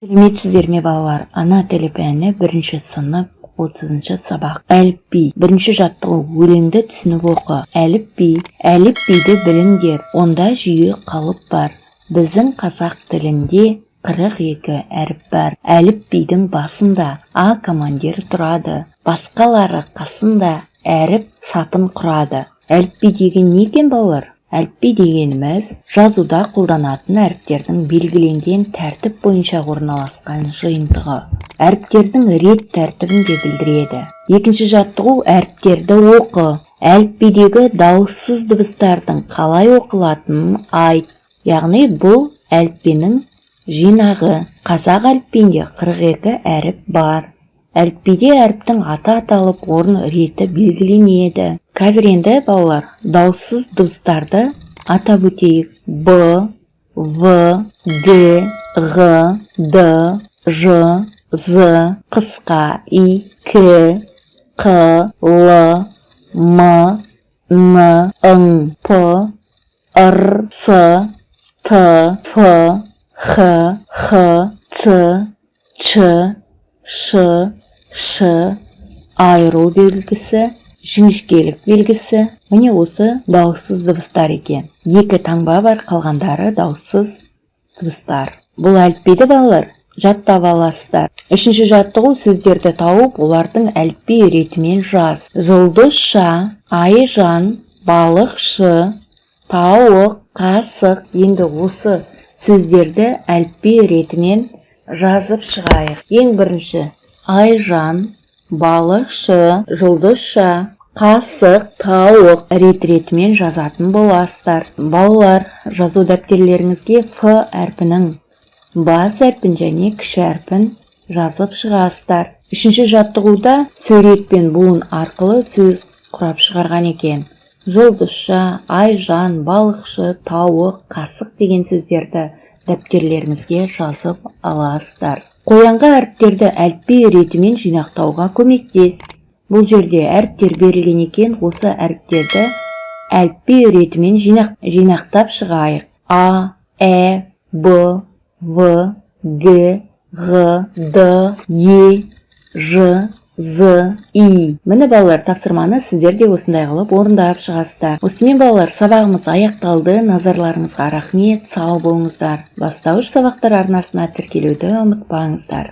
Сәлеметсіздер ме балалар? Ана тілі пәні 1-ші сынып 30-ші сабақ. Әліпби. Бірінші жаттығу. Өлеңді түсініп оқы. Әліпби. Әліпбиді біліңдер. Онда жүйе қалып бар. Біздің қазақ тілінде 42 әріп бар. Әліпбидің басында А командир тұрады. Басқалары қасында әріп сапын құрады. Әліпби деген не екен балалар? Әліпби дегеніміз жазуда қолданатын әріптердің белгіленген тәртіп бойынша орналасқан жиынтығы. Әріптердің рет тәртібін де білдіреді. Екінші жаттығу. Әріптерді оқы. Әліпбидегі дауыссыз дыбыстардың қалай оқылатынын айт. Яғни бұл әліпбенің жинағы. Қазақ әліпбиінде 42 әріп бар. Әліпбиде әріптің аты аталып, орын реті белгіленеді. Қазір енді балалар дауыссыз дыбыстарды атап өтейік. Б, В, Г, Ғ, Д, Ж, З, қысқа И, К, Қ, Л, М, Н, Ң, П, Р, С, Т, Ф, Х, Х, Ц, Ч, Ш, Ш, айыру белгісі, жіңішкелік белгісі. Міне осы дауыссыз дыбыстар екен. 2 таңба бар, қалғандары дауыссыз дыбыстар. Бұл әліпбиді балалар жаттап аласыздар. 3-ші жаттығу. Сөздерді тауып, олардың әліпби ретімен жаз. Жұлдызша, айжан, балықшы, тауық, қасық. Енді осы сөздерді әліпби ретімен жазып шығайық. Ең бірінші айжан, балықшы, жұлдызша, қасық, тауық рет-ретімен жазатын боласыздар. Балалар, жазу дәптерлеріңізге Ф әрпінің бас әрпін және кіші әрпін жазып шығасыздар. 3-ші жаттығуда сурет пен буын арқылы сөз құрап шығарған екен. Жұлдызша, айжан, балықшы, тауық, қасық деген сөздерді дәптерлеріңізге жазып аласыздар. Қоянғы әріптерді әліпби ретімен жинақтауға көмектес. Бұл жерде әріптер берілген екен, осы әріптерді әліпби ретімен жинақтап шығайық. А, Ә, Б, В, Г, Ғ, Д, Е, Ж, З, И. Міне балалар, тапсырманы сіздер де осындай қылып орындап шығасыздар. Осымен балалар, сабағымыз аяқталды. Назарларыңызға рахмет, сау болыңыздар. Бастауыш сабақтар арнасына тіркелуді ұмытпаңыздар.